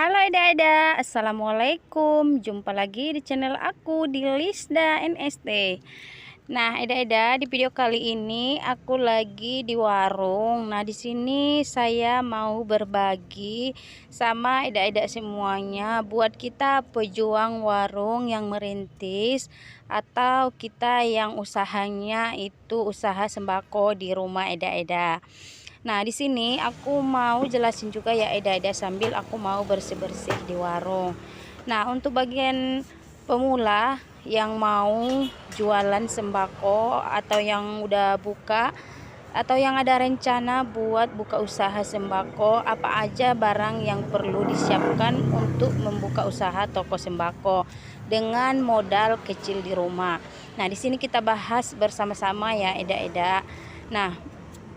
Halo Eda-Eda, Assalamualaikum. Jumpa lagi di channel aku di Lisda NST. Nah, Eda-Eda, di video kali ini aku lagi di warung. Nah, di sini saya mau berbagi sama Eda-Eda semuanya buat kita pejuang warung yang merintis atau kita yang usahanya itu usaha sembako di rumah Eda-Eda. Nah, di sini aku mau jelasin juga ya Eda-Eda sambil aku mau bersih-bersih di warung. Nah, untuk bagian pemula yang mau jualan sembako atau yang udah buka atau yang ada rencana buat buka usaha sembako, apa aja barang yang perlu disiapkan untuk membuka usaha toko sembako dengan modal kecil di rumah. Nah, di sini kita bahas bersama-sama ya Eda-Eda. Nah,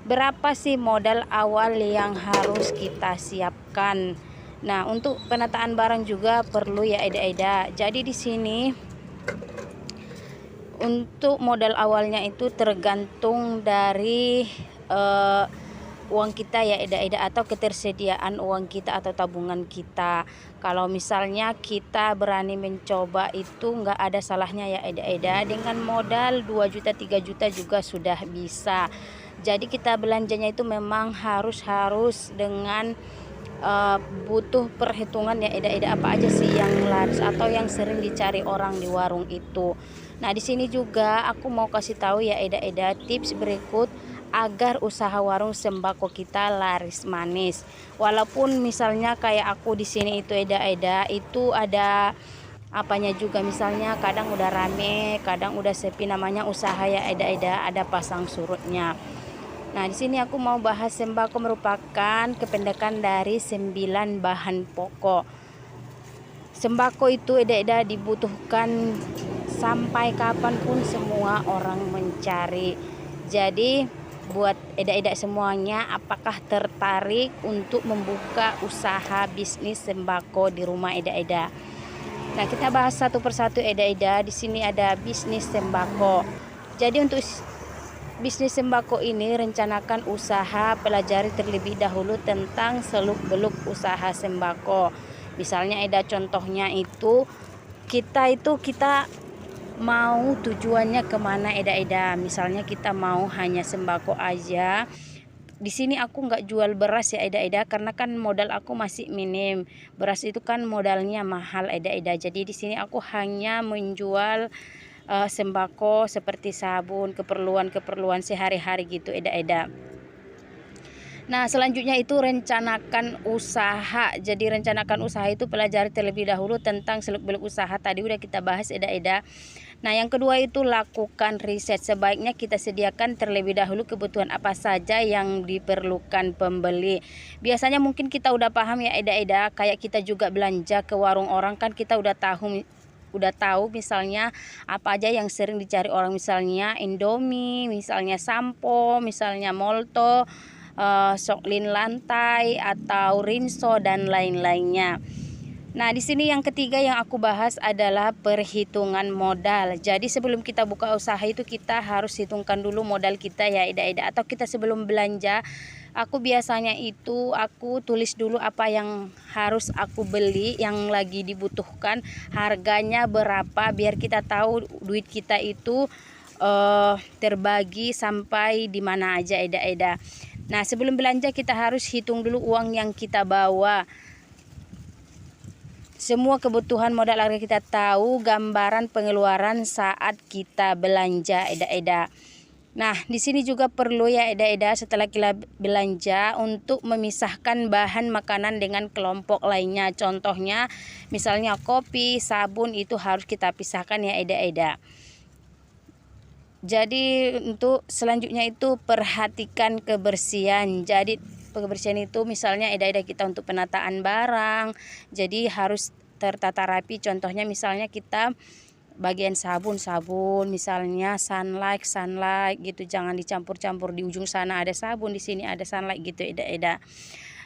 berapa sih modal awal yang harus kita siapkan? Nah, untuk penataan barang juga perlu ya Eda-Eda. Jadi di sini untuk modal awalnya itu tergantung dari uang kita ya Eda-Eda, atau ketersediaan uang kita atau tabungan kita. Kalau misalnya kita berani mencoba itu nggak ada salahnya ya Eda-Eda, dengan modal 2 juta 3 juta juga sudah bisa. Jadi kita belanjanya itu memang harus dengan butuh perhitungan ya Eda-Eda, apa aja sih yang laris atau yang sering dicari orang di warung itu. Nah, di sini juga aku mau kasih tahu ya Eda-Eda tips berikut agar usaha warung sembako kita laris manis. Walaupun misalnya kayak aku di sini itu Eda-Eda itu ada apanya juga, misalnya kadang udah rame, kadang udah sepi, namanya usaha ya Eda-Eda, ada pasang surutnya. Nah, di sini aku mau bahas sembako merupakan kependekan dari 9 bahan pokok. Sembako itu Eda-Eda dibutuhkan sampai kapanpun semua orang mencari. Jadi buat Eda-Eda semuanya, apakah tertarik untuk membuka usaha bisnis sembako di rumah Eda-Eda? Nah, kita bahas satu persatu Eda-Eda. Di sini ada bisnis sembako. Jadi untuk bisnis sembako ini rencanakan usaha, pelajari terlebih dahulu tentang seluk-beluk usaha sembako. Misalnya Eda contohnya itu kita mau tujuannya kemana Eda-Eda. Misalnya kita mau hanya sembako aja. Di sini aku nggak jual beras ya Eda-Eda, karena kan modal aku masih minim. Beras itu kan modalnya mahal Eda-Eda. Jadi di sini aku hanya menjual sembako seperti sabun, keperluan sehari-hari gitu Eda-Eda. Nah, selanjutnya itu rencanakan usaha. Jadi rencanakan usaha itu pelajari terlebih dahulu tentang seluk-beluk usaha. Tadi udah kita bahas Eda-Eda. Nah, yang kedua itu lakukan riset. Sebaiknya kita sediakan terlebih dahulu kebutuhan apa saja yang diperlukan pembeli. Biasanya mungkin kita udah paham ya Eda-Eda, kayak kita juga belanja ke warung orang kan kita udah tahu misalnya apa aja yang sering dicari orang, misalnya Indomie, misalnya sampo, misalnya molto, soklin lantai atau rinso dan lain-lainnya. Nah, di sini yang ketiga yang aku bahas adalah perhitungan modal. Jadi sebelum kita buka usaha itu kita harus hitungkan dulu modal kita ya Eda-Eda, atau kita sebelum belanja, aku biasanya itu aku tulis dulu apa yang harus aku beli, yang lagi dibutuhkan, harganya berapa, biar kita tahu duit kita itu terbagi sampai di mana aja Eda-Eda. Nah, sebelum belanja kita harus hitung dulu uang yang kita bawa. Semua kebutuhan modal agar kita tahu gambaran pengeluaran saat kita belanja Eda-Eda. Nah, di sini juga perlu ya Eda-Eda setelah kita belanja untuk memisahkan bahan makanan dengan kelompok lainnya. Contohnya misalnya kopi, sabun itu harus kita pisahkan ya Eda-Eda. Jadi untuk selanjutnya itu perhatikan kebersihan. Jadi kebersihan itu misalnya Eda-Eda kita untuk penataan barang, jadi harus tertata rapi. Contohnya misalnya kita bagian sabun misalnya sunlight gitu, jangan dicampur-campur, di ujung sana ada sabun, di sini ada sunlight gitu Eda-Eda.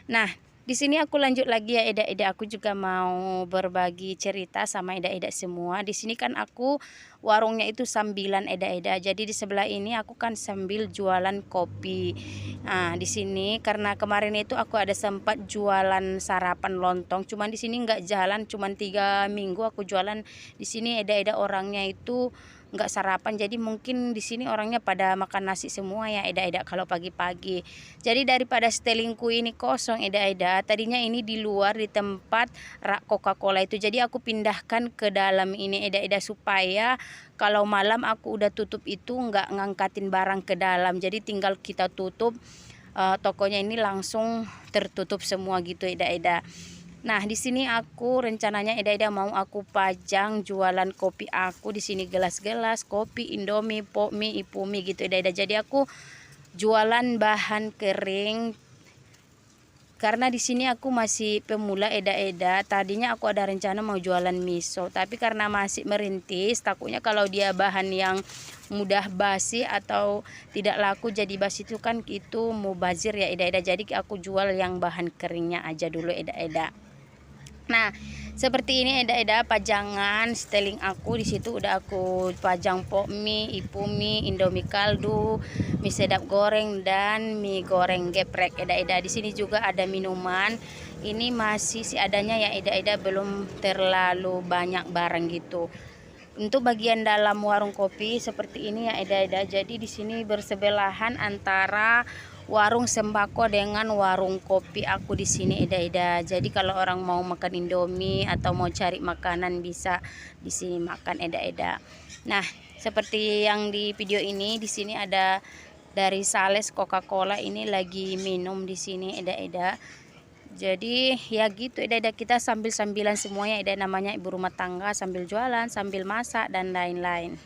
Nah, Di sini aku lanjut lagi ya Eda-eda, aku juga mau berbagi cerita sama Eda-eda semua. Di sini kan aku warungnya itu sambilan Eda-eda. Jadi di sebelah ini aku kan sambil jualan kopi. Nah, di sini karena kemarin itu aku ada sempat jualan sarapan lontong, cuman di sini nggak jalan, cuman 3 minggu aku jualan di sini Eda-eda, orangnya itu nggak sarapan, jadi mungkin di sini orangnya pada makan nasi semua ya Eda-eda kalau pagi-pagi. Jadi daripada setelingku ini kosong Eda-eda, tadinya ini di luar di tempat rak Coca-Cola itu, jadi aku pindahkan ke dalam ini Eda-eda, supaya kalau malam aku udah tutup itu nggak ngangkatin barang ke dalam, jadi tinggal kita tutup tokonya ini langsung tertutup semua gitu Eda-eda. Nah, di sini aku rencananya Eda-eda mau aku pajang jualan kopi aku di sini, gelas-gelas kopi, Indomie, pop mie, ipumi gitu Eda-eda. Jadi aku jualan bahan kering karena di sini aku masih pemula Eda-eda. Tadinya aku ada rencana mau jualan miso, tapi karena masih merintis, takutnya kalau dia bahan yang mudah basi atau tidak laku jadi basi itu kan itu mubazir ya Eda-eda. Jadi aku jual yang bahan keringnya aja dulu Eda-eda. Nah, seperti ini Eda-eda pajangan seteling aku. Di situ udah aku pajang pok mie, ipumi, Indomie kaldu, mie sedap goreng dan mie goreng geprek Eda-eda. Di sini juga ada minuman. Ini masih seadanya ya Eda-eda, belum terlalu banyak barang gitu. Untuk bagian dalam warung kopi seperti ini ya Eda-eda. Jadi di sini bersebelahan antara warung sembako dengan warung kopi aku di sini Eda-eda. Jadi kalau orang mau makan Indomie atau mau cari makanan bisa di sini makan Eda-eda. Nah, seperti yang di video ini, di sini ada dari Sales Coca-Cola ini lagi minum di sini Eda-eda. Jadi ya gitu Eda-eda, kita sambil-sambilan semuanya Eda, namanya ibu rumah tangga, sambil jualan, sambil masak dan lain-lain.